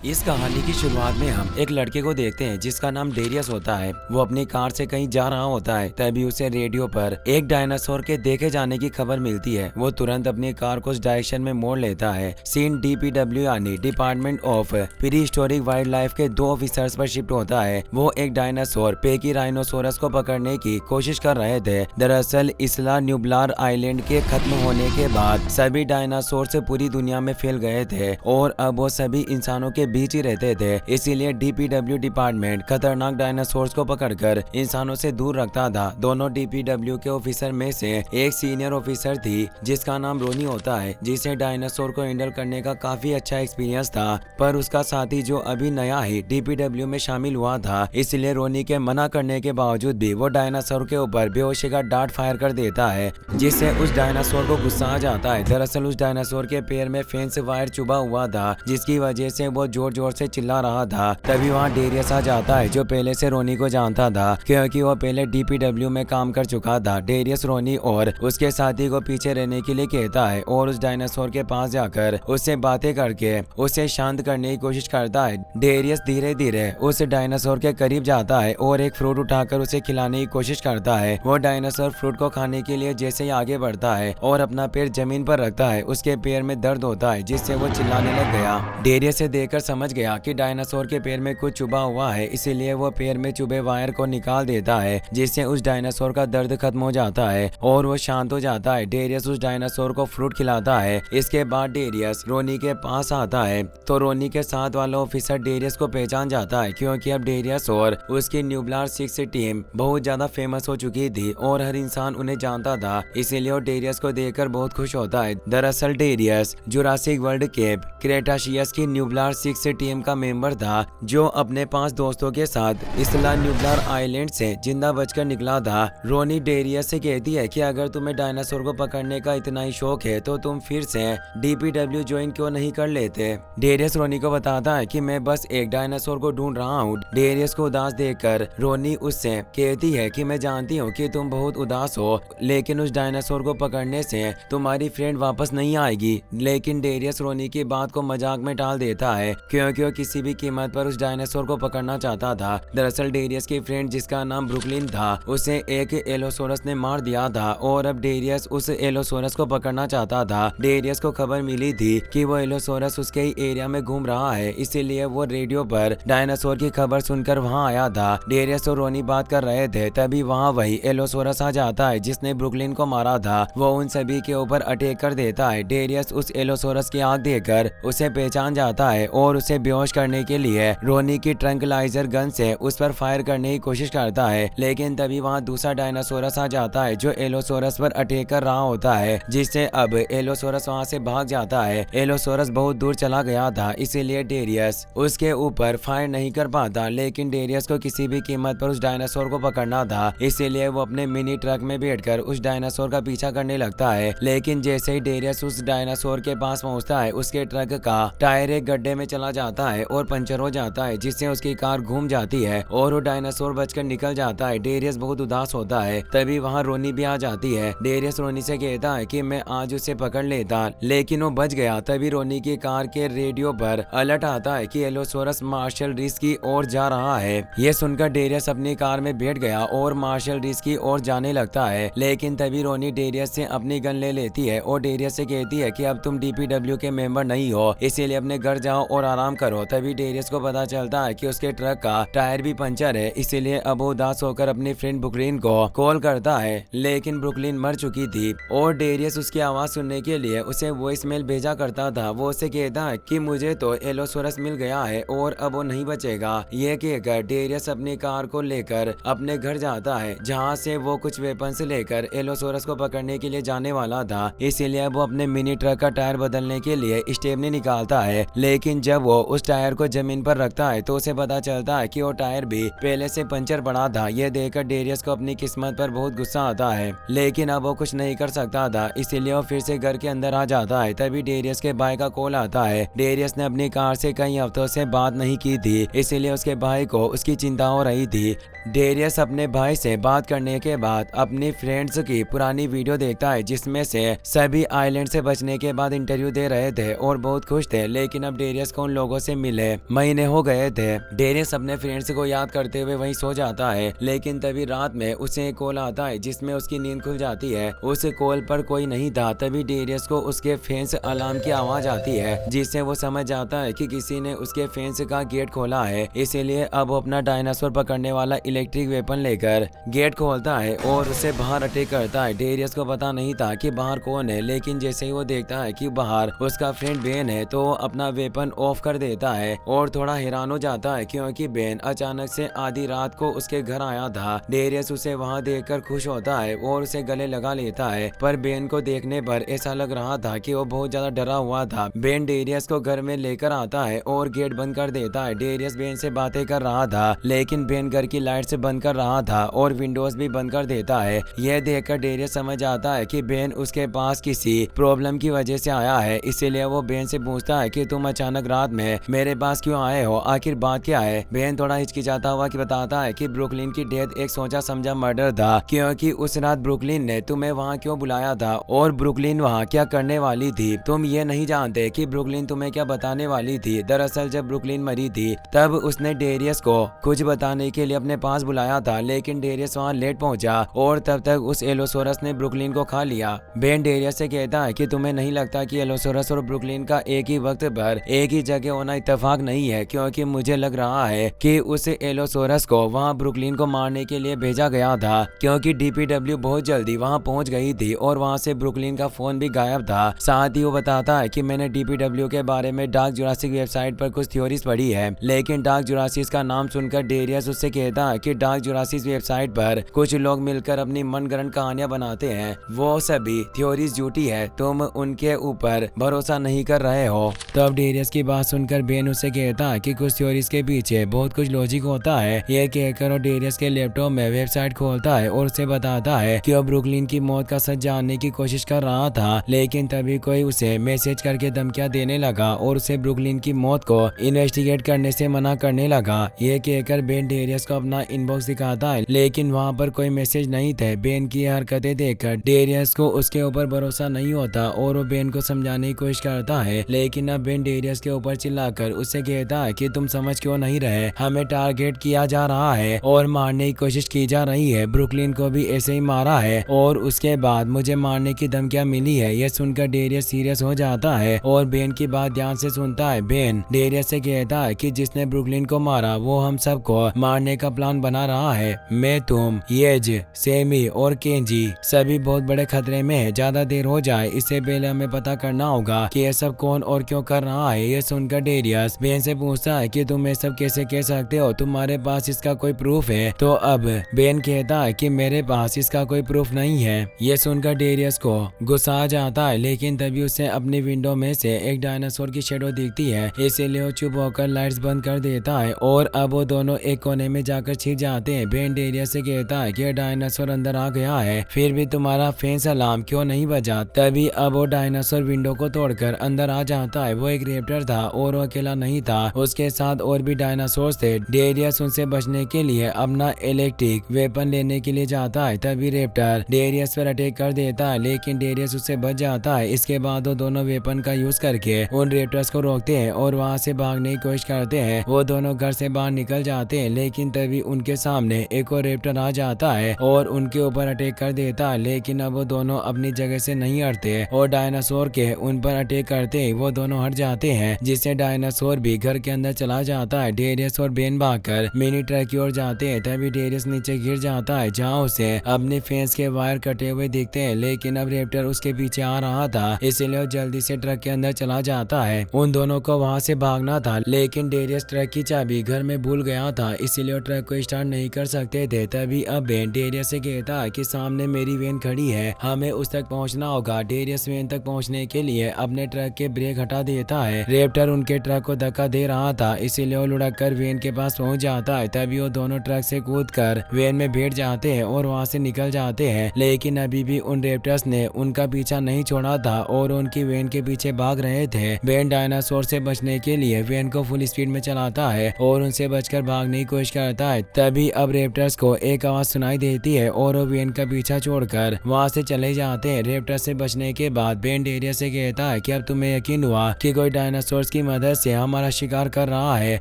इस कहानी की शुरुआत में हम एक लड़के को देखते हैं जिसका नाम डेरियस होता है। वो अपनी कार से कहीं जा रहा होता है, तभी उसे रेडियो पर एक डायनासोर के देखे जाने की खबर मिलती है। वो तुरंत अपनी कार को उस डायरेक्शन में मोड़ लेता है। सीन DPW यानी department of pre historic wild life के 2 ऑफिसर्स पर शिफ्ट होता है। वो एक डायनासोर पेकी राइनोसोरस को पकड़ने की कोशिश कर रहे थे। दरअसल इसला न्यूब्लार आइलैंड के खत्म होने के बाद सभी डायनासोर से पूरी दुनिया में फैल गए थे और अब वो सभी इंसानों के बीच ही रहते थे। इसीलिए DPW डिपार्टमेंट खतरनाक डायनासोर्स को पकड़कर इंसानों से दूर रखता था। दोनों DPW के ऑफिसर में से एक सीनियर ऑफिसर थी जिसका नाम रोनी होता है, जिसे डायनासोर को हैंडल करने का काफी अच्छा एक्सपीरियंस था। पर उसका साथी जो अभी नया ही DPW में शामिल हुआ था, इसलिए रोनी के मना करने के बावजूद भी वो डायनासोर के ऊपर बेहोशी का डार्ट फायर कर देता है, जिससे उस डायनासोर को गुस्सा आ जाता है। दरअसल उस डायनासोर के पैर में फेंस वायर चुभा हुआ था, जिसकी वजह से वो जोर जोर से चिल्ला रहा था। तभी वहाँ डेरियस आ जाता है, जो पहले से रोनी को जानता था क्योंकि वो पहले DPW में काम कर चुका था। डेरियस रोनी और उसके साथी को पीछे रहने के लिए कहता है और उस डायनासोर के पास जाकर उससे बातें करके उसे शांत करने की कोशिश करता है। डेरियस धीरे धीरे उस डायनासोर के करीब जाता है और एक फ्रूट उठाकर उसे खिलाने की कोशिश करता है। वो डायनासोर फ्रूट को खाने के लिए जैसे ही आगे बढ़ता है और अपना पैर जमीन पर रखता है, उसके पैर में दर्द होता है, जिससे वो चिल्लाने लग गया। डेरियस से देखकर समझ गया कि डायनासोर के पैर में कुछ चुभा हुआ है, इसीलिए वो पैर में चुभे वायर को निकाल देता है, जिससे उस डायनासोर का दर्द खत्म हो जाता है और वो शांत हो जाता है। डेरियस उस डायनासोर को फ्रूट खिलाता है। इसके बाद डेरियस रोनी के पास आता है तो रोनी के साथ वाला ऑफिसर डेरियस को पहचान जाता है, क्योंकि अब डेरियस और उसकी न्यूब्लार 6 टीम बहुत ज्यादा फेमस हो चुकी थी और हर इंसान उन्हें जानता था, इसीलिए वो डेरियस को देखकर बहुत खुश होता है। दरअसल डेरियस जुरासिक वर्ल्ड के क्रेटाशियस की न्यूब्लार 6 टीम का मेंबर था, जो अपने 5 दोस्तों के साथ इसला न्यूब्लार आइलैंड से जिंदा बचकर निकला था। रोनी डेरियस से कहती है कि अगर तुम्हें डायनासोर को पकड़ने का इतना ही शौक है तो तुम फिर से DPW ज्वाइन क्यों नहीं कर लेते। डेरियस रोनी को बताता है कि मैं बस एक डायनासोर को ढूंढ रहा हूँ। डेरियस को उदास देखकर रोनी उससे कहती है कि मैं जानती हूँ कि तुम बहुत उदास हो, लेकिन उस डायनासोर को पकड़ने से तुम्हारी फ्रेंड वापस नहीं आएगी। लेकिन डेरियस रोनी की बात को मजाक में टाल देता है, क्योंकि वो किसी भी कीमत पर उस डायनासोर को पकड़ना चाहता था। दरअसल डेरियस की फ्रेंड जिसका नाम ब्रुकलिन था, उसे एक एलोसोरस ने मार दिया था और अब डेरियस उस एलोसोरस को पकड़ना चाहता था। डेरियस को खबर मिली थी कि वो एलोसोरस उसके ही एरिया में घूम रहा है, इसीलिए वो रेडियो पर डायनासोर की खबर सुनकर वहाँ आया था। डेरियस और रोनी बात कर रहे थे, तभी वहाँ वही एलोसोरस आ जाता है जिसने ब्रुकलिन को मारा था। वो उन सभी के ऊपर अटैक कर देता है। डेरियस उस एलोसोरस की आंख देखकर उसे पहचान जाता है और उसे बेहोश करने के लिए रोनी की ट्रंकलाइजर गन से उस पर फायर करने की कोशिश करता है, लेकिन तभी वहाँ दूसरा डायनासोरस आ जाता है जो एलोसोरस पर अटैक कर रहा होता है, जिससे अब एलोसोरस वहाँ से भाग जाता है। एलोसोरस बहुत दूर चला गया था, इसीलिए डेरियस उसके ऊपर फायर नहीं कर पाता, लेकिन डेरियस को किसी भी कीमत पर उस डायनासोर को पकड़ना था, इसीलिए वो अपने मिनी ट्रक में बैठकर उस डायनासोर का पीछा करने लगता है। लेकिन जैसे ही डेरियस उस डायनासोर के पास पहुंचता है, उसके ट्रक का टायर एक गड्ढे में चला जाता है और पंचर हो जाता है, जिससे उसकी कार घूम जाती है और वो डायनासोर बचकर निकल जाता है। डेरियस बहुत उदास होता है। तभी वहाँ रोनी भी आ जाती है। डेरियस रोनी से कहता है कि मैं आज उसे पकड़ लेता, लेकिन वो बच गया। तभी रोनी की कार के रेडियो पर अलर्ट आता है कि एलोसोरस मार्शल रिस की ओर जा रहा है। ये सुनकर डेरियस अपनी कार में बैठ गया और मार्शल रिस की ओर जाने लगता है, लेकिन तभी रोनी डेरियस से अपनी गन ले लेती है और डेरियस से कहती है कि अब तुम DPW के मेंबर नहीं हो, इसीलिए अपने घर जाओ और आराम करो। तभी डेरियस को पता चलता है कि उसके ट्रक का टायर भी पंचर है, इसीलिए अब वो उदास होकर अपनी फ्रेंड ब्रुकलिन को कॉल करता है, लेकिन ब्रुकलिन मर चुकी थी और डेरियस उसकी आवाज सुनने के लिए उसे वॉइसमेल भेजा करता था। वो उसे कहता है कि मुझे तो एलोसोरस मिल गया है और अब वो नहीं बचेगा। ये कहकर डेरियस अपनी कार को लेकर अपने घर जाता है, जहाँ से वो कुछ वेपन्स लेकर एलोसोरस को पकड़ने के लिए जाने वाला था, इसीलिए वो अपने मिनी ट्रक का टायर बदलने के लिए स्टेपनी निकालता है। लेकिन जब वो उस टायर को जमीन पर रखता है तो उसे पता चलता है कि वो टायर भी पहले से पंचर पड़ा था। ये देखकर डेरियस को अपनी किस्मत पर बहुत गुस्सा आता है, लेकिन अब वो कुछ नहीं कर सकता था, इसीलिए वो फिर से घर के अंदर आ जाता है। तभी डेरियस के भाई का कॉल आता है। डेरियस ने अपनी कार से कई हफ्तों से बात नहीं की थी, इसीलिए उसके भाई को उसकी चिंता हो रही थी। डेरियस अपने भाई से बात करने के बाद अपनी फ्रेंड्स की पुरानी वीडियो देखता है, जिसमें से सभी आइलैंड से बचने के बाद इंटरव्यू दे रहे थे और बहुत खुश थे। लेकिन अब डेरियस को उन लोगों से मिले महीने हो गए थे। डेरियस अपने फ्रेंड्स को याद करते हुए वहीं सो जाता है, लेकिन तभी रात में उसे एक कॉल आता है जिसमें उसकी नींद खुल जाती है। उस कॉल पर कोई नहीं था। तभी डेरियस को उसके फेंस अलार्म की आवाज आती है, जिससे वो समझ जाता है कि किसी ने उसके फेंस का गेट खोला है। इसीलिए अब वो अपना डायनासोर पकड़ने वाला इलेक्ट्रिक वेपन लेकर गेट खोलता है और उसे बाहर अटैक करता है। डेरियस को पता नहीं था कि बाहर कौन है, लेकिन जैसे ही वो देखता है कि बाहर उसका फ्रेंड बेन है तो अपना वेपन ऑफ कर देता है और थोड़ा हैरान हो जाता है क्योंकि बेन अचानक से आधी रात को उसके घर आया था। डेरियस उसे वहां देखकर खुश होता है और उसे गले लगा लेता है, पर बेन को देखने पर ऐसा लग रहा था कि वो बहुत ज्यादा डरा हुआ था। बेन डेरियस को घर में लेकर आता है और गेट बंद कर देता है। डेरियस बेन से बातें कर रहा था, लेकिन बेन घर की लाइट से बंद कर रहा था और विंडोज भी बंद कर देता है। यह देखकर डेरियस समझ आता है कि बेन उसके पास किसी प्रॉब्लम की वजह से आया है। इसीलिए वो बेन से पूछता है कि तुम अचानक रात में मेरे पास क्यों आए हो, आखिर बात क्या है। बेन थोड़ा हिचकिचाता हुआ कि बताता है कि ब्रुकलिन की डेथ एक सोचा समझा मर्डर था, क्योंकि उस रात ब्रुकलिन ने तुम्हें वहाँ क्यों बुलाया था और ब्रुकलिन वहाँ क्या करने वाली थी। तुम ये नहीं जानते कि ब्रुकलिन तुम्हें क्या बताने वाली थी। दरअसल जब ब्रुकलिन मरी थी तब उसने डेरियस को कुछ बताने के लिए अपने पास बुलाया था, लेकिन डेरियस वहाँ लेट पहुंचा और तब तक उस एलोसोरस ने ब्रुकलिन को खा लिया। बेन डेरियस से कहता है कि तुम्हें नहीं लगता कि एलोसोरस और ब्रुकलिन का एक ही वक्त पर एक ही जगह होना इत्तेफाक नहीं है, क्योंकि मुझे लग रहा है कि उस एलोसोरस को वहाँ ब्रुकलिन को मारने के लिए भेजा गया था, क्योंकि डीपीडब्ल्यू बहुत जल्दी वहाँ पहुँच गई थी और वहाँ से ब्रुकलिन का फोन भी गायब था। साथ ही वो बताता है कि मैंने डीपीडब्ल्यू के बारे में डार्क जुरासिक वेबसाइट पर कुछ थ्योरीज पढ़ी है, लेकिन डार्क जुरासिक का नाम सुनकर डेरियस उससे कहता है कि डार्क जुरासिक वेबसाइट पर कुछ लोग मिलकर अपनी मनगढ़ंत कहानियां बनाते हैं, वो सभी थ्योरीज झूठी है, तुम उनके ऊपर भरोसा नहीं कर रहे हो। तब डेरियस की बात सुनकर बेन उससे कहता है कि कुछ थ्योरीज के पीछे बहुत कुछ लॉजिक होता है। यह कहकर वो डेरियस के लैपटॉप में वेबसाइट खोलता है और उसे बताता है कि वो ब्रुकलिन की मौत का सच जानने की कोशिश कर रहा था, लेकिन तभी कोई उसे मैसेज करके धमकियां देने लगा और उसे ब्रुकलिन की मौत को इन्वेस्टिगेट करने से मना करने लगा। यह कहकर बेन डेरियस को अपना इनबॉक्स दिखाता है, लेकिन वहाँ पर कोई मैसेज नहीं थे। बेन की हरकतें देखकर डेरियस को उसके ऊपर भरोसा नहीं होता और वो बेन को समझाने की कोशिश करता है, लेकिन अब बेन डेरियस के ऊपर चिल्लाकर उससे कहता है कि तुम समझ क्यों नहीं रहे, हमें टारगेट किया जा रहा है और मारने की कोशिश की जा रही है। ब्रुकलिन को भी ऐसे ही मारा है और उसके बाद मुझे मारने की धमकियां मिली है। यह सुनकर डेरियस सीरियस हो जाता है और बेन की बात ध्यान से सुनता है। बेन डेरियस से कहता है कि जिसने ब्रुकलिन को मारा वो हम सबको मारने का प्लान बना रहा है। मैं, तुम, येज, सेमी और केंजी सभी बहुत बड़े खतरे में है। ज्यादा देर हो जाए इससे पहले हमें पता करना होगा कि यह सब कौन और क्यों कर रहा है। यह सुनकर डेरियस बेन से पूछता है कि तुम ये सब कैसे कह सकते हो, तुम्हारे पास इसका कोई प्रूफ है। तो अब बेन कहता है कि मेरे पास इसका कोई प्रूफ नहीं है। यह सुनकर डेरियस को गुस्सा आ जाता है, लेकिन तभी उसे अपनी विंडो में से एक डायनासोर की शेडो दिखती है, इसीलिए वो चुप होकर लाइट्स बंद कर देता है और अब वो दोनों एक कोने में जाकर छिप जाते हैं। बेन डेरियस से कहता है कि डायनासोर अंदर आ गया है, फिर भी तुम्हारा फेंस अलार्म क्यों नहीं बजा। तभी अब वो डायनासोर विंडो को तोड़कर अंदर आ जाता है। वो एक रैप्टर था और वो अकेला नहीं था, उसके साथ और भी डायनासोर थे। डेरियस उनसे बचने के लिए अपना इलेक्ट्रिक वेपन लेने के लिए जाता है। तभी रैप्टर डेरियस पर अटैक कर देता है, लेकिन डेरियस उससे बच जाता है। इसके बाद वो दोनों वेपन का यूज करके उन रैप्टर्स को रोकते हैं और वहाँ से भागने की कोशिश करते हैं। वो दोनों घर से बाहर निकल जाते हैं, लेकिन तभी उनके सामने एक और रैप्टर आ जाता है और उनके ऊपर अटैक कर देता है, लेकिन अब वो दोनों अपनी जगह से नहीं हटते और डायनासोर के उन पर अटैक करते ही वो दोनों हट जाते हैं, जिससे डायनासोर भी घर के अंदर चला जाता है। डेरियस और बेन भागकर मिनी ट्रक की ओर जाते हैं। तभी डेरियस नीचे गिर जाता है, जहाँ उसे अपने फेंस के वायर कटे हुए दिखते हैं, लेकिन अब रैप्टर उसके पीछे आ रहा था, इसलिए वो जल्दी से ट्रक के अंदर चला जाता है। उन दोनों को वहाँ से भागना था, लेकिन डेरियस ट्रक की चाबी घर में भूल गया था, इसलिए वो ट्रक को स्टार्ट नहीं कर सकते थे। तभी अब बेन डेरियस से कहता है कि सामने मेरी वैन खड़ी है, हमें उस तक पहुंचना होगा। डेरियस वैन तक पहुंचने के लिए अपने ट्रक के ब्रेक हटा देता है। रैप्टर उनके ट्रक को धक्का दे रहा था, इसीलिए वो लुढ़क कर वैन के पास पहुंच जाता है। तभी वो दोनों ट्रक से कूदकर वैन में बैठ जाते हैं और वहां से निकल जाते हैं, लेकिन अभी भी उन रैप्टर्स ने उनका पीछा नहीं छोड़ा था और उनकी वैन के पीछे भाग रहे थे। बेन डायनासोर से बचने के लिए वैन को फुल स्पीड में चलाता है और उनसे बचकर भागने की कोशिश करता है। तभी अब रैप्टर्स को एक आवाज सुनाई देती है और वो वैन का पीछा छोड़कर वहां से चले जाते हैं। रैप्टर्स से बचने के बाद बेन डेरियस से कहता है कि अब तुम्हें यकीन हुआ कि कोई डायनासोर्स जिसकी मदद से हमारा शिकार कर रहा है।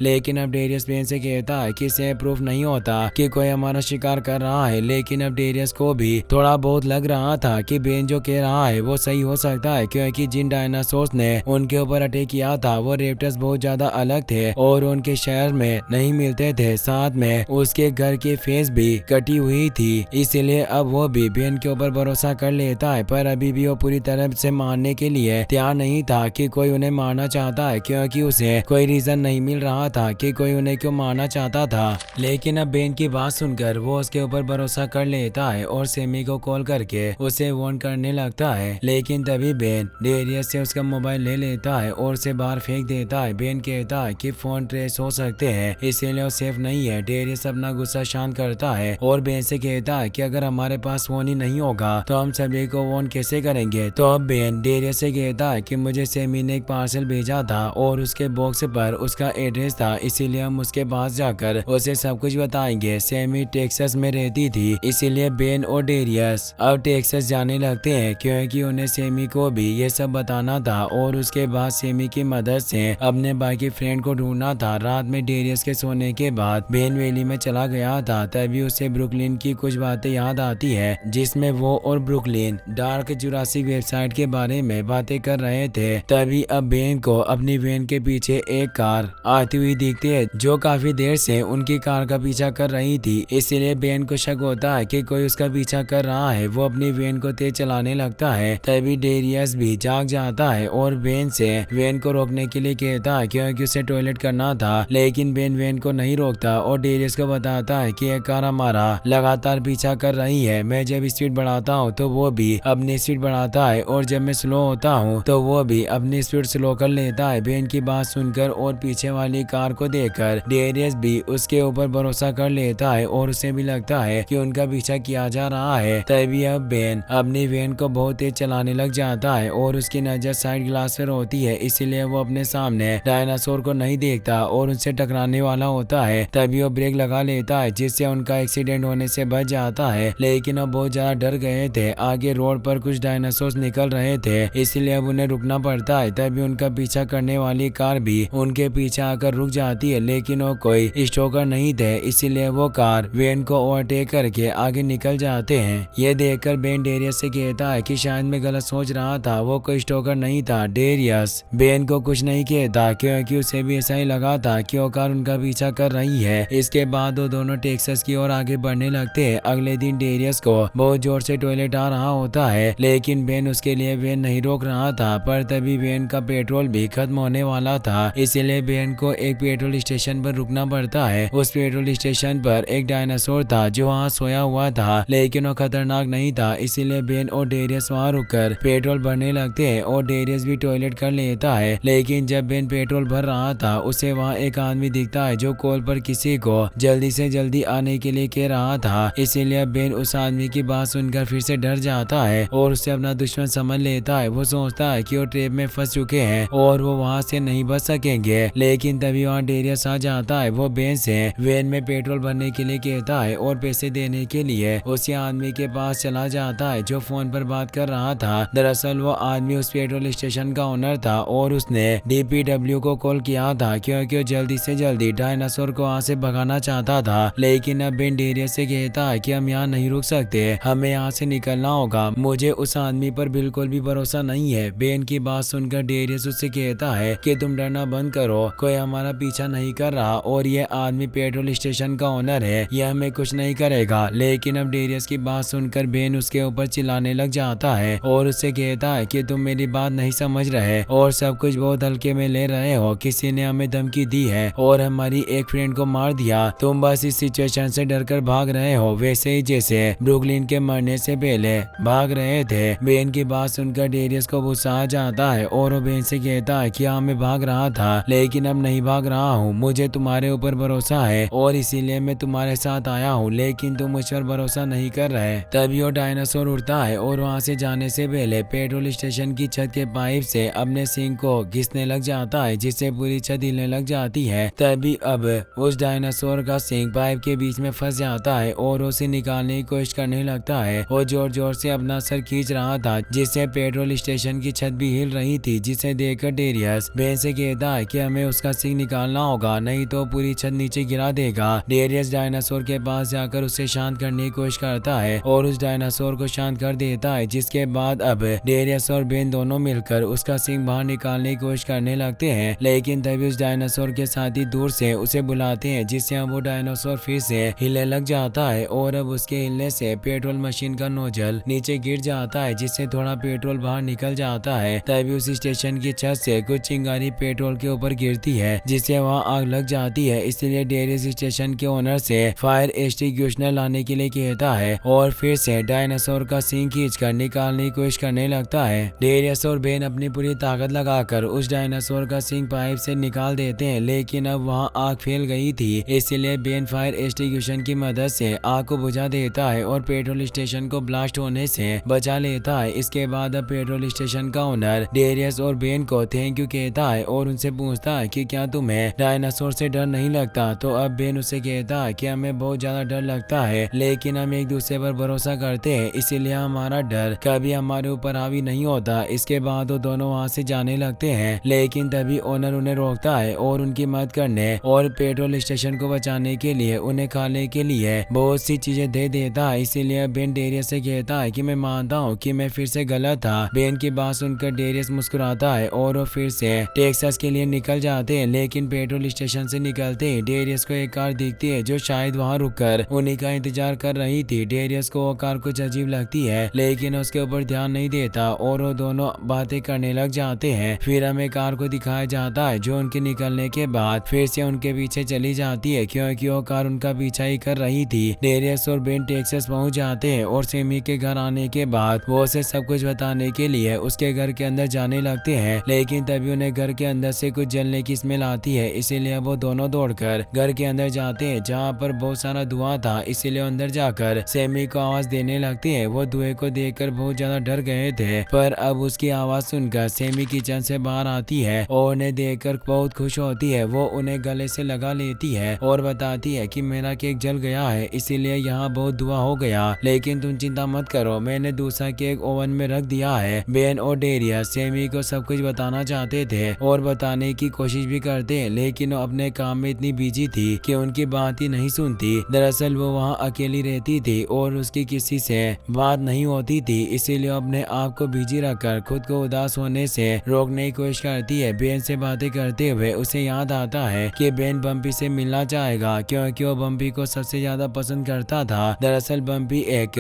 लेकिन अब डेरियस बेन से कहता है कि इसे प्रूफ नहीं होता कि कोई हमारा शिकार कर रहा है। लेकिन अब डेरियस को भी थोड़ा बहुत लग रहा था कि बेन जो कह रहा है वो सही हो सकता है, क्योंकि जिन डायनासोर्स ने उनके ऊपर अटैक किया था वो रेप्टर्स बहुत ज्यादा अलग थे और उनके शहर में नहीं मिलते थे। साथ में उसके घर की फेस भी कटी हुई थी, इसलिए अब वो भी बेन के ऊपर भरोसा कर लेता है। पर अभी भी वो पूरी तरह से मानने के लिए तैयार नहीं था कि कोई उन्हें मारना चाहता है, क्योंकि उसे कोई रीजन नहीं मिल रहा था कि कोई उन्हें क्यों मारना चाहता था। लेकिन अब बेन की बात सुनकर वो उसके ऊपर भरोसा कर लेता है और सेमी को कॉल करके उसे वार्न करने लगता है। लेकिन तभी बेन डेरियस से उसका मोबाइल ले लेता है और उसे बाहर फेंक देता है। बेन कहता है कि फोन ट्रेस हो सकते हैं, इसीलिए वो सेफ नहीं है। डेरियस अपना गुस्सा शांत करता है और बेन से कहता है कि अगर हमारे पास फोन ही नहीं होगा तो हम सभी को वार्न कैसे करेंगे। तो अब बेन डेरियस से कहता है कि मुझे सेमी ने एक पार्सल भेजा था और उसके बॉक्स पर उसका एड्रेस था, इसीलिए हम उसके पास जाकर उसे सब कुछ बताएंगे। सेमी टेक्सास में रहती थी, इसीलिए बेन और डेरियस अब टेक्सास जाने लगते हैं, क्योंकि उन्हें सेमी को भी ये सब बताना था और उसके बाद सेमी की मदद से अपने बाकी फ्रेंड को ढूंढना था। रात में डेरियस के सोने के बाद बेन वैली में चला गया था, तभी उसे ब्रुकलिन की कुछ बातें याद आती है, जिसमें वो और ब्रुकलिन डार्क जुरासिक वेबसाइट के बारे में बातें कर रहे थे। तभी अब बेन को अपनी वैन के पीछे एक कार आती हुई दिखती है, जो काफी देर से उनकी कार का पीछा कर रही थी। इसलिए बेन को शक होता है कि कोई उसका पीछा कर रहा है। वो अपनी वैन को तेज चलाने लगता है। तभी डेरियस भी जाग जाता है और बेन से वैन को रोकने के लिए कहता है, क्योंकि उसे टॉयलेट करना था। लेकिन बेन वैन को नहीं रोकता और डेरियस को बताता है कि एक कार हमारा लगातार पीछा कर रही है। मैं जब स्पीड बढ़ाता हूँ तो वो भी अपनी स्पीड बढ़ाता है और जब मैं स्लो होता हूँ तो वो भी अपनी स्पीड स्लो कर लेता है। बेन की बात सुनकर और पीछे वाली कार को देखकर डेरियस भी उसके ऊपर भरोसा कर लेता है और उसे भी लगता है कि उनका पीछा किया जा रहा है। तभी अब बेन अपनी वैन को बहुत तेज चलाने लग जाता है और उसकी नजर साइड ग्लास पर होती है, इसीलिए वो अपने सामने डायनासोर को नहीं देखता और उनसे टकराने वाला होता है। तभी वो ब्रेक लगा लेता है, जिससे उनका एक्सीडेंट होने से बच जाता है। लेकिन अब बहुत ज्यादा डर गए थे। आगे रोड पर कुछ डायनासोर निकल रहे थे, इसलिए अब उन्हें रुकना पड़ता है। तभी उनका पीछा करने वाली कार भी उनके पीछे आकर रुक जाती है, लेकिन वो कोई स्टोकर नहीं थे, इसीलिए वो कार वैन को ओवरटेक करके आगे निकल जाते हैं। ये देखकर बेन डेरियस से कहता है कि शायद मैं गलत सोच रहा था, वो कोई स्टोकर नहीं था। डेरियस बेन को कुछ नहीं कहता, क्योंकि उसे भी ऐसा ही लगा था कि वो कार उनका पीछा कर रही है। इसके बाद वो दोनों टेक्सास की ओर आगे बढ़ने लगते हैं। अगले दिन डेरियस को बहुत जोर से टॉयलेट आ रहा होता है, लेकिन बेन उसके लिए वैन नहीं रोक रहा था। पर तभी वैन का पेट्रोल भी खत्म होने वाला था, इसलिए बेन को एक पेट्रोल स्टेशन पर रुकना पड़ता है। उस पेट्रोल स्टेशन पर एक डायनासोर था जो वहाँ सोया हुआ था, लेकिन वो खतरनाक नहीं था, इसीलिए बेन और डेरियस वहाँ रुककर पेट्रोल भरने लगते हैं और डेरियस भी टॉयलेट कर लेता है। लेकिन जब बेन पेट्रोल भर रहा था, उसे वहाँ एक आदमी दिखता है जो कॉल पर किसी को जल्दी से जल्दी आने के लिए कह रहा था। इसीलिए बेन उस आदमी की बात सुनकर फिर से डर जाता है और उसे अपना दुश्मन समझ लेता है। वो सोचता है कि वो ट्रैप में फंस चुके हैं और वो वहाँ से नहीं बच सकेंगे। लेकिन तभी वहाँ डेरियस आ जाता है। वो बेन से वैन में पेट्रोल भरने के लिए कहता है और पैसे देने के लिए उसी आदमी के पास चला जाता है जो फोन पर बात कर रहा था। दरअसल वो आदमी उस पेट्रोल स्टेशन का ओनर था और उसने DPW को कॉल किया था, क्योंकि वो जल्दी से जल्दी डायनासोर को वहाँ से भगाना चाहता था। लेकिन अब बेन डेरियस से कहता है कि हम यहाँ नहीं रुक सकते, हमें यहाँ से निकलना होगा। मुझे उस आदमी पर बिल्कुल भी भरोसा नहीं है। बेन की बात सुनकर डेरियस उससे कहता है कि तुम डरना बंद करो, कोई हमारा पीछा नहीं कर रहा और ये आदमी पेट्रोल स्टेशन का ओनर है, ये हमें कुछ नहीं करेगा। लेकिन अब डेरियस की बात सुनकर बेन उसके ऊपर चिल्लाने लग जाता है और उससे कहता है कि तुम मेरी बात नहीं समझ रहे और सब कुछ बहुत हल्के में ले रहे हो। किसी ने हमें धमकी दी है और हमारी एक फ्रेंड को मार दिया। तुम बस इस सिचुएशन से डरकर भाग रहे हो, वैसे ही जैसे ब्रुकलिन के मरने से पहले भाग रहे थे। बेन की बात सुनकर डेरियस को गुस्सा आ जाता है और वो बेन से कहता है कि हाँ मैं भाग रहा था, लेकिन अब नहीं भाग रहा हूँ। मुझे तुम्हारे ऊपर भरोसा है और इसीलिए मैं तुम्हारे साथ आया हूँ, लेकिन तुम मुझ पर भरोसा नहीं कर रहे। तभी वो डायनासोर उड़ता है और वहाँ से जाने से पहले पेट्रोल स्टेशन की छत के पाइप से अपने सिंग को घिसने लग जाता है, जिससे पूरी छत हिलने लग जाती है। तभी अब उस डायनासोर का सिंग पाइप के बीच में फंस जाता है और उसे निकालने की कोशिश करने लगता है। वो जोर जोर से अपना सर खींच रहा था, जिससे पेट्रोल स्टेशन की छत भी हिल रही थी, जिसे देखकर डेरियस डेरियस बेन से कहता है कि हमें उसका सिंह निकालना होगा, नहीं तो पूरी छत नीचे गिरा देगा। डेरियस डायनासोर के पास जाकर उसे शांत करने की कोशिश करता है और उस डायनासोर को शांत कर देता है, जिसके बाद अब डेरियस और बेन दोनों मिलकर उसका सिंह बाहर निकालने की कोशिश करने लगते हैं। लेकिन तभी उस डायनासोर के साथी दूर से उसे बुलाते हैं, जिससे अब वो डायनासोर फिर से हिलने लग जाता है और अब उसके हिलने से पेट्रोल मशीन का नोजल नीचे गिर जाता है, जिससे थोड़ा पेट्रोल बाहर निकल जाता है। तभी उस स्टेशन की छत से कुछ चिंगारी पेट्रोल के ऊपर गिरती है, जिससे वहाँ आग लग जाती है। इसलिए डेरियस स्टेशन के ओनर से फायर एक्सटिंग्विशर लाने के लिए कहता है और फिर से डायनासोर का सिंह खींचकर निकालने की कोशिश करने लगता है। डेरियस और बेन अपनी पूरी ताकत लगाकर उस डायनासोर का सिंह पाइप से निकाल देते हैं, लेकिन अब वहाँ आग फैल गई थी। इसलिए बेन फायर एक्सटिंग्विशर की मदद से आग को बुझा देता है और पेट्रोल स्टेशन को ब्लास्ट होने से बचा लेता है। इसके बाद अब पेट्रोल स्टेशन का ओनर डेरियस और बेन को थैंक यू कहता है और उनसे पूछता है कि क्या तुम्हें डायनासोर से डर नहीं लगता। तो अब बेन उसे कहता है कि हमें बहुत ज्यादा डर लगता है, लेकिन हम एक दूसरे पर भरोसा करते हैं, इसीलिए हमारा डर कभी हमारे ऊपर हावी नहीं होता। इसके बाद वो दोनों वहाँ से जाने लगते हैं, लेकिन तभी ओनर उन्हें रोकता है और उनकी मदद करने और पेट्रोल स्टेशन को बचाने के लिए उन्हें खाने के लिए बहुत सी चीजें दे देता है। इसीलिए बेन डेरियस से कहता है कि मैं मानता हूँ कि मैं फिर से गलत था। बेन की बात सुनकर डेरियस मुस्कुराता है और वो फिर से टेक्सास के लिए निकल जाते हैं। लेकिन पेट्रोल स्टेशन से निकलते ही डेरियस को एक कार दिखती है जो शायद वहाँ रुककर उन्हीं का इंतजार कर रही थी। डेरियस को वो कार कुछ अजीब लगती है, लेकिन उसके ऊपर ध्यान नहीं देता और वो दोनों बातें करने लग जाते हैं। फिर हमें कार को दिखाया जाता है जो उनके निकलने के बाद फिर से उनके पीछे चली जाती है, क्योंकि वो कार उनका पीछा ही कर रही थी। डेरियस और बेन टेक्सास पहुंच जाते हैं और सेमी के घर आने के बाद वो उसे सब कुछ बताने के लिए उसके घर के अंदर जाने लगते हैं। लेकिन तभी उन्हें घर के अंदर से कुछ जलने की स्मेल आती है, इसीलिए वो दोनों दौड़कर घर के अंदर जाते हैं जहाँ पर बहुत सारा धुआं था। इसीलिए अंदर जाकर सेमी को आवाज देने लगते हैं। वो धुएं को देखकर बहुत ज्यादा डर गए थे, पर अब उसकी आवाज सुनकर सेमी किचन से बाहर आती है और उन्हें देखकर बहुत खुश होती है। वो उन्हें गले से लगा लेती है और बताती है कि मेरा केक जल गया है, इसीलिए यहाँ बहुत धुआं हो गया, लेकिन तुम चिंता मत करो, मैंने दूसरा केक ओवन में रख दिया है। बेन और डेरियस सेमी को सब कुछ बताना चाहते थे और बताने की कोशिश भी करते हैं, लेकिन वो अपने काम में इतनी बिजी थी कि उनकी बात ही नहीं सुनती। दरअसल वो वहाँ अकेली रहती थी और उसकी किसी से बात नहीं होती थी, इसीलिए अपने आप को बिजी रखकर खुद को उदास होने से रोकने की कोशिश करती है। बेन से बातें करते हुए उसे याद आता है कि बेन बम्पी से मिलना चाहेगा, क्योंकि वो बम्पी को सबसे ज्यादा पसंद करता था। दरअसल बम्पी एक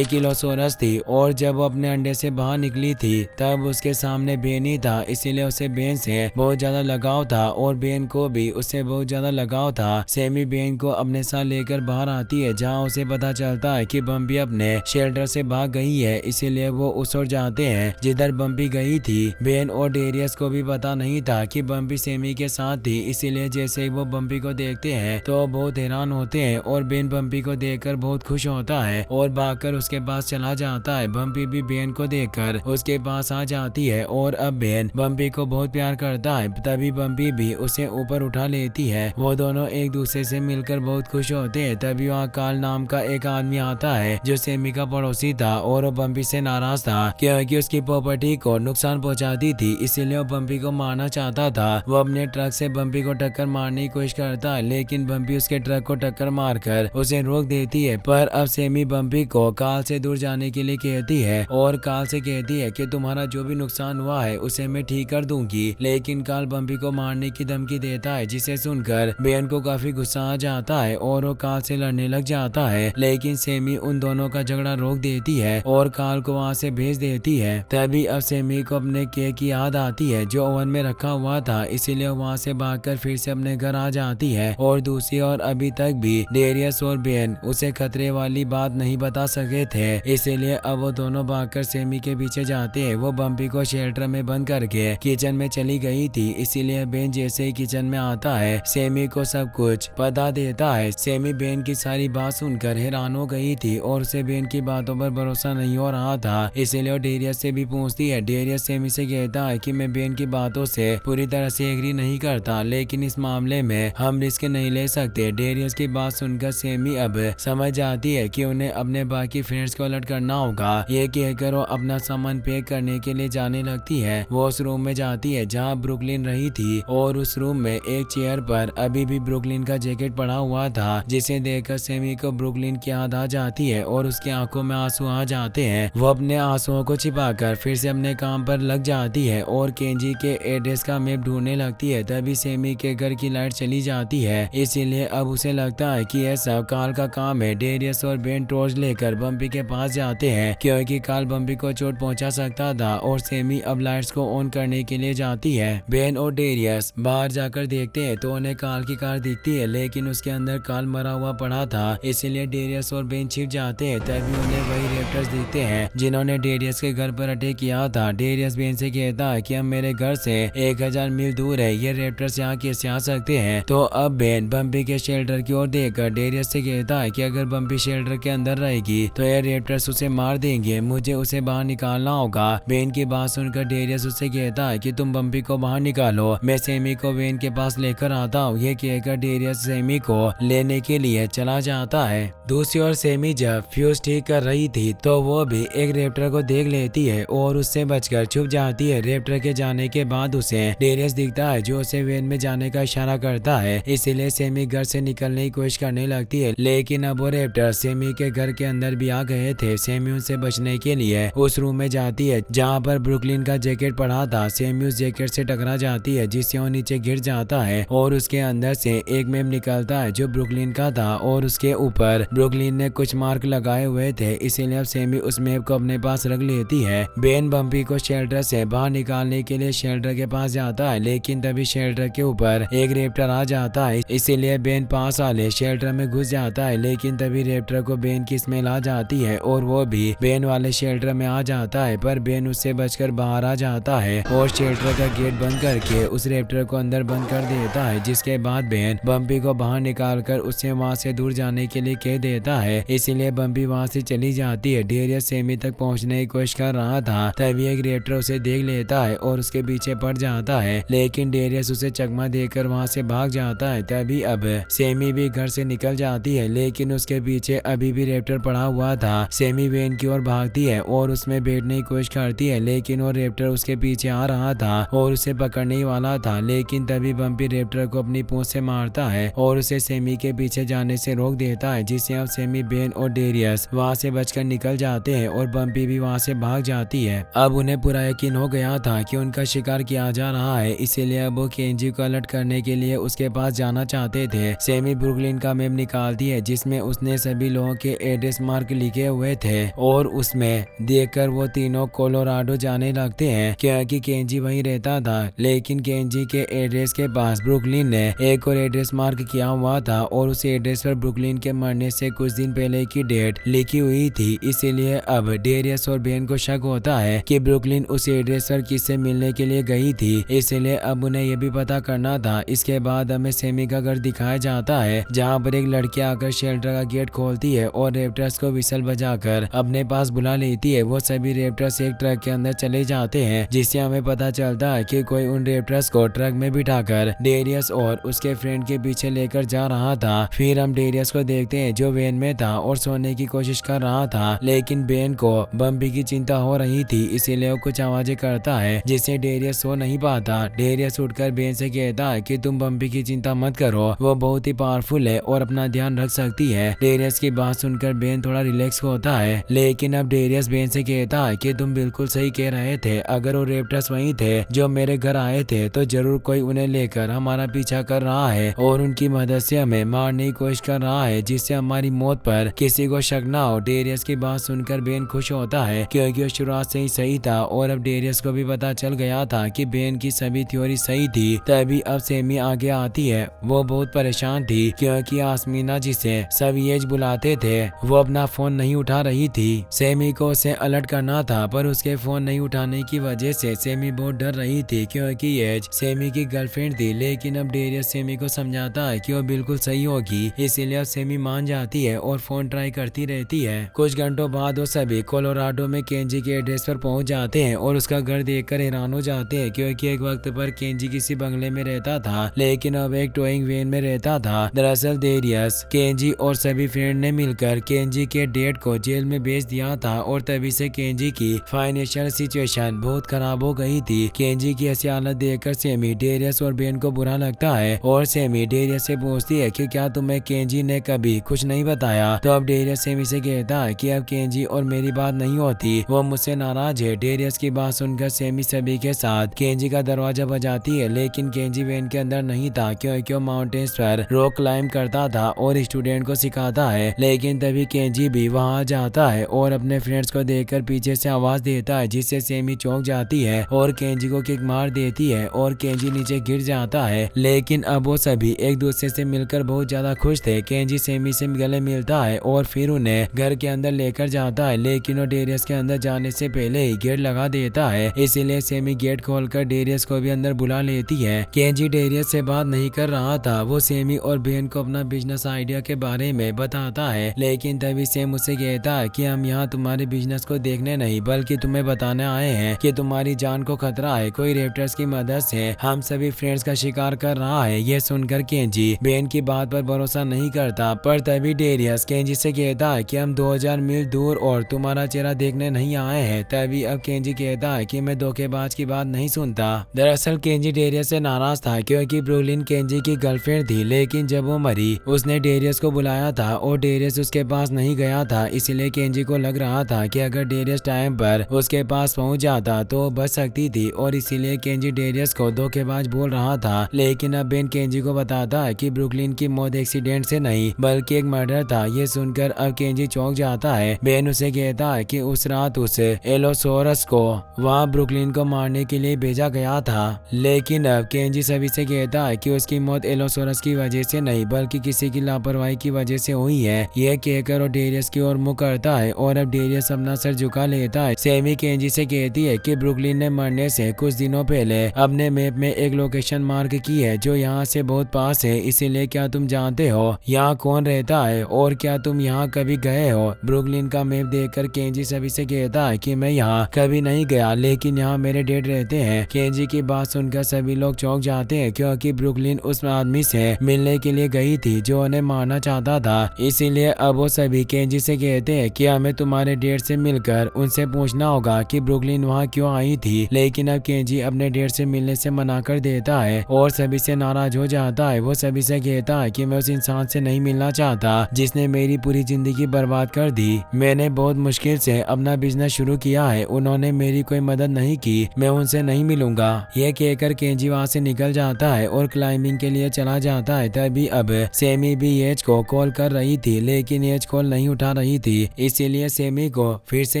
किलोसोरस थी और जब वो अपने अंडे से बाहर निकली थी तब उसके सामने बेन ही था, इसीलिए उसे बेन से बहुत ज्यादा लगाव था और बेन को भी उससे बहुत ज्यादा लगाव था। सेमी बेन को अपने साथ लेकर बाहर आती है, जहाँ उसे पता चलता है कि बम्पी अपने शेल्टर से भाग गई है, इसीलिए वो उस ओर जाते हैं जिधर बम्पी गई थी। बेन और डेरियस को भी पता नहीं था कि बम्पी सेमी के साथ थी, इसीलिए जैसे ही वो बम्पी को देखते हैं तो बहुत हैरान होते हैं और बेन बम्पी को देखकर बहुत खुश होता है और भागकर उसके पास चला जाता है। बम्पी भी बेन को देखकर उसके पास आ जाती है और अब बेन बम्पी को बहुत प्यार करता है। तभी बम्पी भी उसे ऊपर उठा लेती है। वो दोनों एक दूसरे से मिलकर बहुत खुश होते हैं। तभी वहाँ काल नाम का एक आदमी आता है जो सेमी का पड़ोसी था और वो बम्पी से नाराज था क्योंकि उसकी प्रॉपर्टी को नुकसान पहुंचाती थी, इसीलिए वो बम्पी को मारना चाहता था। वो अपने ट्रक से बम्पी को टक्कर मारने की कोशिश करता है, लेकिन बम्पी उसके ट्रक को टक्कर मारकर उसे रोक देती है। पर अब सेमी बम्पी को काल से दूर जाने के लिए कहती है और काल से कहती है कि तुम्हारा जो भी नुकसान हुआ है उसे मैं ठीक कर दूंगी। लेकिन काल बम्पी को मारने की धमकी देता है, जिसे सुनकर बेन को काफी गुस्सा आ जाता है और वो काल से लड़ने लग जाता है। लेकिन सेमी उन दोनों का झगड़ा रोक देती है और काल को वहाँ से भेज देती है। तभी अब सेमी को अपने केक की याद आती है जो ओवन में रखा हुआ था, इसीलिए वहाँ से भागकर फिर से अपने घर आ जाती है। और दूसरी ओर अभी तक भी डेरियस और बेन उसे खतरे वाली बात नहीं बता सके थे, इसीलिए अब वो दोनों भागकर सेमी के पीछे जाते हैं। वो बम्पी को शेल्टर में बंद करके किचन में चली गई थी, इसीलिए बेन जैसे ही किचन में आता है सेमी को सब कुछ बता देता है। सेमी बेन की सारी बात सुनकर हैरान हो गई थी और उसे बेन की बातों पर भरोसा नहीं हो रहा था, इसलिए वो डेरियस से भी पूछती है। डेरियस सेमी से कहता है कि मैं बेन की बातों से पूरी तरह से एग्री नहीं करता, लेकिन इस मामले में हम रिस्क नहीं ले सकते। डेरियस की बात सुनकर सेमी अब समझ जाती है कि उन्हें अपने बाकी फ्रेंड्स को अलर्ट करना होगा। ये कहकर वो अपना सामान पैक करने के लिए जाने लगती है। वो उस रूम में जाती है जहाँ ब्रुकलिन रही थी और उस रूम में एक चेयर पर अभी भी ब्रुकलिन का जैकेट पड़ा हुआ था, जिसे देखकर सेमी को ब्रुकलिन की याद आ जाती है और उसकी आंखों में आंसू आ जाते हैं। वो अपने आंसुओं को छिपाकर फिर से अपने काम पर लग जाती है और केंजी के एड्रेस का मैप ढूंढने लगती है। तभी सेमी के घर की लाइट चली जाती है, इसीलिए अब उसे लगता है कि यह सब काल का काम है। डेरियस और बेन टॉर्च लेकर बम्पी के पास जाते हैं क्योंकि काल बम्पी को चोट पहुंचा सकता था और सेमी अब लाइट्स को ऑन करने के लिए जाती है। बेन और डेरियस बाहर जाकर देखते हैं तो उन्हें काल की कार दिखती है, लेकिन उसके अंदर काल मरा हुआ पड़ा था, इसीलिए डेरियस और बेन छिप जाते हैं। तभी उन्हें वही रैप्टर्स दिखते हैं जिन्होंने डेरियस के घर पर अटैक किया था। डेरियस बेन से कहता है कि हम मेरे घर से 1000 मील दूर है, ये रैप्टर्स यहाँ कैसे आ सकते हैं। तो अब बेन बम्पी के शेल्टर की ओर देखकर डेरियस से कहता है कि अगर बम्पी शेल्टर के अंदर रहेगी तो ये रैप्टर्स उसे मार देंगे, मुझे उसे बाहर निकालना होगा। बेन की बात सुनकर डेरियस उससे कहता है कि तुम बम्पी को बाहर निकालो, मैं सेमी को बेन के पास लेकर आता हूँ। ये कहकर डेरियस सेमी को लेने के लिए चला जाता है। दूसरी ओर सेमी जब फ्यूज ठीक कर रही थी तो वो भी एक रैप्टर को देख लेती है और उससे बचकर छुप जाती है। रैप्टर के जाने के बाद उसे डेरियस दिखता है जो उसे वेन में जाने का इशारा करता है, इसीलिए सेमी घर से निकलने की कोशिश करने लगती है, लेकिन अब वो रैप्टर सेमी के घर के अंदर भी आ गए थे। सेमी उनसे बचने के लिए उस रूम में जाती है जहाँ पर ब्रुकलिन का जैकेट पड़ा था। सेमी उस जैकेट से टकरा जाती है जिससे वो नीचे गिर जाता है और उसके अंदर से एक मैप निकलता है जो ब्रुकलिन का था और उसके ऊपर ब्रुकलिन ने कुछ मार्क लगाए हुए थे, इसीलिए अब सेमी उस मैप को अपने पास रख लेती है। बेन बम्पी को शेल्टर से बाहर निकालने के लिए शेल्टर के पास जाता है, लेकिन तभी शेल्टर के ऊपर एक रैप्टर आ जाता है, इसीलिए बेन पास वाले शेल्टर में घुस जाता है, लेकिन तभी रैप्टर को बेन की स्मेल आ जाती है और वो भी बेन वाले शेल्टर में आ जाता है, पर बेन उससे बचकर बाहर आ जाता है और शेल्टर का गेट बंद करके उस रैप्टर को अंदर बंद कर देता है। जिसके बाद बेन बम्पी को बाहर निकालकर उससे वहाँ से दूर जाने के लिए कह देता है, इसीलिए बम्पी वहाँ से चली जाती है। डेरियस सेमी तक पहुँचने की कोशिश कर रहा था, तभी एक रैप्टर उसे देख लेता है और उसके पीछे पड़ जाता है, लेकिन डेरियस उसे चकमा देकर वहाँ से भाग जाता है। तभी अब सेमी भी घर से निकल जाती है, लेकिन उसके पीछे अभी भी रैप्टर पड़ा हुआ था। सेमी वेन की ओर भागती है और उसमें बैठने की कोशिश करती है, लेकिन वो रैप्टर उसके पीछे आ रहा था और उसे पकड़ने वाला था, लेकिन तभी बम्पी रैप्टर को अपनी पूंछ से मारता है और उसे सेमी के पीछे जाने से रोक देता है, जिससे अब सेमी, बेन और डेरियस वहाँ से बचकर निकल जाते हैं और बम्पी भी वहाँ से भाग जाती है। अब उन्हें पूरा यकीन हो गया था कि उनका शिकार किया जा रहा है, इसीलिए अब वो केंजी को अलर्ट करने के लिए उसके पास जाना चाहते थे। सेमी ब्रुकलिन का मैप निकालती है जिसमें उसने सभी लोगों के एड्रेस मार्क लिखे हुए थे और उसमें देखकर वो तीनों कोलोराडो जाने लगते हैं क्योंकि केंजी वहीं रहता था, लेकिन केंजी के एड्रेस के पास ब्रुकलिन ने एक और एड्रेस मार्क किया हुआ था और उस एड्रेस पर ब्रुकलिन के मरने से कुछ दिन पहले की डेट लिखी हुई थी, इसीलिए अब डेरियस और बेन को शक होता है कि ब्रुकलिन उस एड्रेस पर किससे मिलने के लिए गई थी, इसलिए अब उन्हें यह भी पता करना था। इसके बाद हमें सेमी का घर दिखाया जाता है जहाँ पर एक लड़की आकर शेल्टर का गेट खोलती है और रैप्टर्स को विसल बजाकर अपने पास बुला लेती है। वो सभी रैप्टर्स एक ट्रक के अंदर चले जाते हैं, जिससे हमें पता चलता है कि कोई उन रैप्टर्स को ट्रक में बिठाकर डेरियस और उसके फ्रेंड के पीछे लेकर जा रहा था। फिर हम डेरियस को देखते हैं जो वेन में था और सोने की कोशिश कर रहा था, लेकिन बेन को बम्पी की चिंता हो रही थी, इसीलिए वो कुछ आवाजें करता है जिससे डेरियस सो नहीं पाता। डेरियस उठकर बेन से कहता है कि तुम बम्पी की चिंता मत करो, वो बहुत ही पावरफुल है और अपना ध्यान रख सकती है। डेरियस की बात सुनकर बेन थोड़ा रिलैक्स होता है, लेकिन अब डेरियस बेन से कहता है कि तुम बिल्कुल सही कह रहे थे, अगर वो रैप्टर्स वही थे जो मेरे घर आए थे तो जरूर कोई उन्हें लेकर हमारा पीछा कर रहा है और उनकी मदद से हमें मारने की कोशिश कर रहा है, जिससे हमारी मौत पर किसी को शक ना हो। डेरियस की बात सुनकर बेन खुश होता है क्योंकि वो शुरुआत से ही सही था और अब डेरियस को भी पता चल गया था कि बेन की सभी थ्योरी सही थी। तभी अब सेमी आगे आती है, वो बहुत परेशान थी क्योंकि आसमीना जिसे सब एज बुलाते थे वो अपना फोन नहीं उठा रही थी। सेमी को उसे अलर्ट करना था, पर उसके फोन नहीं उठाने की वजह से सेमी बहुत डर रही थी क्योंकि एज सेमी की गर्लफ्रेंड थी, लेकिन अब डेरियस सेमी को समझाता है कि वो बिल्कुल सही होगी, इसीलिए अब सेमी मान जाती है और फोन ट्राई करती रहती है। कुछ घंटों बाद वो सभी कोलोराडो में केंजी के एड्रेस पर पहुंच जाते हैं और उसका घर देखकर हैरान हो जाते हैं क्योंकि एक वक्त पर केंजी किसी बंगले में रहता था, लेकिन अब एक टोइंग वैन में रहता था। दरअसल डेरियस, केंजी और सभी फ्रेंड ने मिलकर केंजी के डैड को जेल में भेज दिया था और तभी से केंजी की फाइनेंशियल सिचुएशन बहुत खराब हो गई थी। केंजी की ऐसी हालत देखकर सेमी, डेरियस और बेन को बुरा लगता है और सेमी डेरियस से पूछती है कि क्या तुम्हें केंजी ने कभी कुछ नहीं बताया। तो अब डेरियस सेमी से कहता है कि अब केंजी और मेरी बात नहीं होती, वो मुझसे नाराज है। डेरियस की बात सुनकर सेमी सभी के साथ केंजी का दरवाजा बजाती है, लेकिन केंजी वेन के अंदर नहीं था क्योंकि वो माउंटेन्स पर रॉक क्लाइंब करता था और स्टूडेंट को सिखाता है। लेकिन तभी केंजी भी वहां जाता है और अपने फ्रेंड्स को देखकर पीछे से आवाज देता है, जिससे सेमी चौंक जाती है और केंजी को किक मार देती है और केंजी नीचे गिर जाता है। लेकिन अब वो सभी एक दूसरे से मिलकर बहुत ज्यादा खुश थे। केंजी सेमी से गले मिलता है और फिर उन्हें घर के अंदर लेकर जाता है, लेकिन वो डेरियस के अंदर जाने से पहले ही गेट लगा देता है। इसीलिए सेमी गेट खोलकर डेरियस को भी अंदर बुला लेती है। केंजी डेरियस से बात नहीं कर रहा था, वो सेमी और बेन को अपना बिजनेस आइडिया के बारे में बताता है, लेकिन तभी सेम उसे कहता है कि हम यहाँ तुम्हारे बिजनेस को देखने नहीं बल्कि तुम्हें बताने आए हैं कि तुम्हारी जान को खतरा है। कोई रेप्टर्स की मदद से हम सभी फ्रेंड्स का शिकार कर रहा है। ये सुनकर केंजी बेन की बात पर भरोसा नहीं करता, पर तभी डेरियस केंजी से कहता है कि हम 2000 मील दूर और तुम्हारा चेहरा देखने नहीं आए हैं। तभी अब केंजी कहता है कि मैं धोखेबाज की बात नहीं सुनता। दरअसल केंजी डेरियस से नाराज था क्योंकि ब्रुकलिन केंजी की गर्लफ्रेंड थी, लेकिन जब वो मरी उसने डेरियस को बुलाया था और डेरियस उसके पास नहीं गया था। इसलिए केंजी को लग रहा था कि अगर डेरियस टाइम पर उसके पास पहुंच जाता तो बच सकती थी और इसीलिए केंजी डेरियस को धोखेबाज बोल रहा था। लेकिन अब बेन केंजी को बताता है कि ब्रुकलिन की मौत एक्सीडेंट से नहीं बल्कि एक मर्डर था। ये सुनकर अब केंजी चौंक जाता है। बेन उसे कहता है कि उस रात उस एलोसोरस को वहाँ ब्रुकलिन को मारने के लिए भेजा गया था, लेकिन अब केंजी सभी से कहता है कि उसकी मौत एलोसोरस की वजह से नहीं बल्कि किसी की लापरवाही की वजह से हुई है। यह कहकर और डेरियस की ओर मुंह करता है और अब डेरियस अपना सर झुका लेता है। सेमी केंजी से कहती है कि ब्रुकलिन ने मरने से कुछ दिनों पहले अपने मैप में एक लोकेशन मार्क की है जो यहाँ से बहुत पास है, इसीलिए क्या तुम जानते हो यहाँ कौन रहता है और क्या तुम यहाँ कभी गए हो? ब्रुकलिन का मैप देखकर केंजी सभी से कहता है कि मैं यहाँ कभी नहीं गया, लेकिन यहाँ मेरे डैड रहते हैं। केंजी की बात सुनकर सभी लोग चौंक जाते हैं क्योंकि ब्रुकलिन उस आदमी से मिलने के लिए गई थी जो उन्हें मारना चाहता था। इसीलिए अब वो सभी केंजी से कहते हैं कि हमें तुम्हारे डैड से मिलकर उनसे पूछना होगा कि ब्रुकलिन वहाँ क्यों आई थी। लेकिन अब केंजी अपने डैड से मिलने से मना कर देता है और सभी से नाराज हो जाता है। वो सभी से कहता है कि मैं उस इंसान से नहीं मिलना चाहता जिसने मेरी पूरी जिंदगी बर्बाद कर दी। मैंने बहुत मुश्किल से अपना बिजनेस शुरू किया है, उन्होंने मेरी कोई मदद नहीं की, मैं उनसे नहीं मिलूंगा। ये कहकर केंजी वहाँ से निकल जाता है और क्लाइंबिंग के लिए चला जाता है। तभी अब सेमी भी येज को कॉल कर रही थी, लेकिन येज कॉल नहीं उठा रही थी। इसीलिए सेमी को फिर से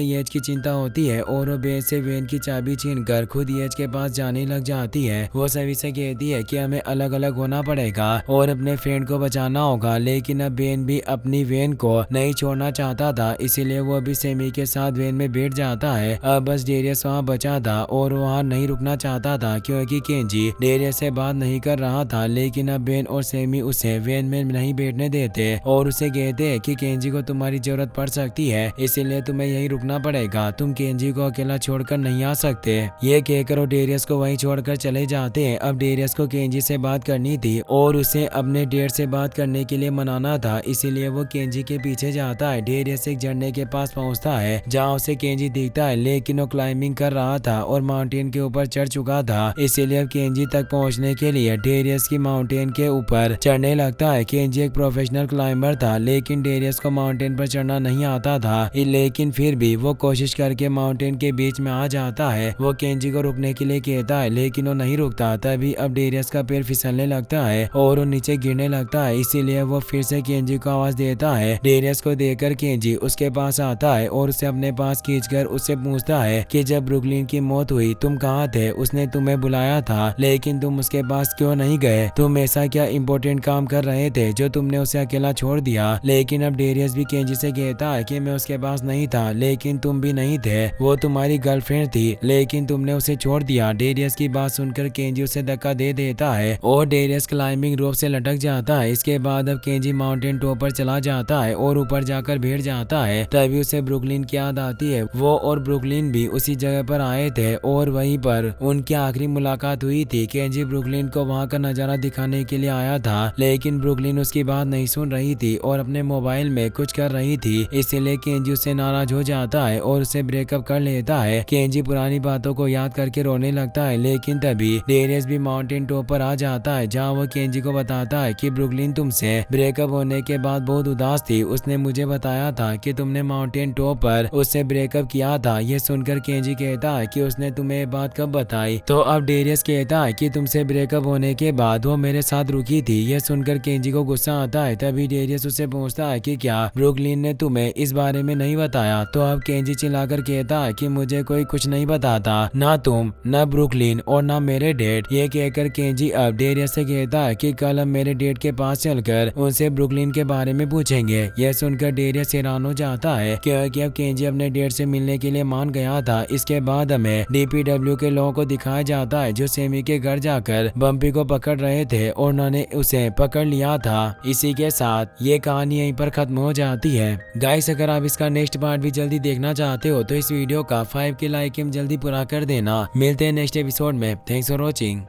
येज की चिंता होती है और वो बेन से वेन की चाबी छीनकर खुद येज के पास जाने लग जाती है। वो सभी से कहती है कि हमें अलग अलग होना पड़ेगा और अपने फ्रेंड को बचाना होगा, लेकिन अब बेन भी अपनी वेन को नहीं छोड़ना चाहता था, इसीलिए वो भी सेमी के साथ वेन में बैठ जाता है। अब बस डेरियस वहाँ बचा था और वहाँ नहीं रुकना चाहता था क्योंकि केंजी डेरियस से बात नहीं कर रहा था। लेकिन अब बेन और सेमी उसे वेन में नहीं बैठने देते और उसे कहते हैं कि केंजी को तुम्हारी जरूरत पड़ सकती है, इसीलिए तुम्हें यहीं रुकना पड़ेगा, तुम केंजी को अकेला छोड़कर नहीं आ सकते। ये कहकर वो डेरियस को वहीं छोड़कर चले जाते हैं। अब डेरियस को केंजी से बात करनी थी और उसे अपने डैड से बात करने के लिए मनाना था, इसीलिए वो केंजी के पीछे जाता है। डेरियस एक झरने के पास पहुंचता है जहाँ उसे केंजी दिखता है, लेकिन वो क्लाइंबिंग कर रहा था और माउंटेन के ऊपर चढ़ चुका था। इसीलिए अब केंजी तक पहुंचने के लिए डेरियस की माउंटेन के ऊपर चढ़ने लगता है। केंजी एक प्रोफेशनल क्लाइंबर था, लेकिन डेरियस को माउंटेन पर चढ़ना नहीं आता था, लेकिन फिर भी वो कोशिश करके माउंटेन के बीच में आ जाता है। वो केंजी को रुकने के लिए कहता है, लेकिन वो नहीं रुकता। तभी अब डेरियस का पैर फिसलने लगता है और वो नीचे गिरने लगता है, इसीलिए वो फिर से केंजी को आवाज देता है। डेरियस को देखकर केंजी उसके पास आता है और उसे अपने पास खींचकर उससे पूछता है कि जब ब्रुकलिन की मौत हुई तुम कहाँ थे? उसने तुम्हें बुलाया था, लेकिन तुम उसके पास क्यों नहीं गए? तुम ऐसा क्या इम्पोर्टेंट काम कर रहे थे जो तुमने उसे अकेला छोड़ दिया? लेकिन अब डेरियस भी केंजी से कहता है कि मैं उसके पास नहीं था, लेकिन तुम भी नहीं थे, वो तुम्हारी गर्लफ्रेंड थी, लेकिन तुमने उसे छोड़ दिया। डेरियस की बात सुनकर केंजी उसे धक्का दे देता है और डेरियस क्लाइंबिंग रोप से लटक जाता है। इसके बाद अब केंजी माउंटेन टॉप पर चला जाता है और ऊपर जाकर बैठ जाता है। तभी उसे ब्रुकलिन की याद आती है। वो और ब्रुकलिन भी उसी जगह पर आए थे और वहीं पर उनकी आखिरी मुलाकात हुई थी। केंजी ब्रुकलिन को वहाँ का नजारा दिखाने के लिए आया था, लेकिन ब्रुकलिन उसकी बात नहीं सुन रही थी और अपने मोबाइल में कुछ कर रही थी, इसीलिए केंजी उससे नाराज हो जाता है और उसे ब्रेकअप कर लेता है। केंजी पुरानी बातों को याद करके के रोने लगता है। लेकिन तभी डेरियस भी माउंटेन टॉप पर आ जाता है, जहाँ वो केंजी को बताता है कि ब्रुकलिन तुमसे ब्रेकअप होने के बाद बहुत उदास थी। उसने मुझे बताया था कि तुमने माउंटेन टॉप पर उससे ब्रेकअप किया था। ये सुनकर केंजी कहता है कि उसने तुम्हें ये बात कब बताई। तो अब डेरियस कहता है कि तुमसे ब्रेकअप होने के बाद वो मेरे साथ रुकी थी। यह सुनकर केंजी को गुस्सा आता है। तभी डेरियस उससे पूछता है कि क्या ब्रुकलिन ने तुम्हें इस बारे में नहीं बताया। तो अब केंजी चिल्लाकर कहता है कि मुझे कोई कुछ नहीं बताता, ना तुम, ना ब्रुकलिन और ना मेरे डेट। ये कहकर केंजी अब डेरियस से कहता है कि कल हम मेरे डेट के पास चलकर उनसे ब्रुकलिन के बारे में पूछेंगे। यह सुनकर डेरियस हैरान हो जाता है क्योंकि अब केंजी अपने डेट से मिलने के लिए मान गया था। इसके बाद हमें DPW के लोगों को दिखाया जाता है जो सेमी के घर जाकर बम्पी को पकड़ रहे थे और उन्होंने उसे पकड़ लिया था। इसी के साथ ये कहानी यहीं पर खत्म हो जाती है। गाइस, अगर आप इसका नेक्स्ट पार्ट भी जल्दी देखना चाहते हो तो इस वीडियो का 5 के लाइक जल्दी पूरा कर देना। मिलते हैं नेक्स्ट एपिसोड में। Thanks for watching.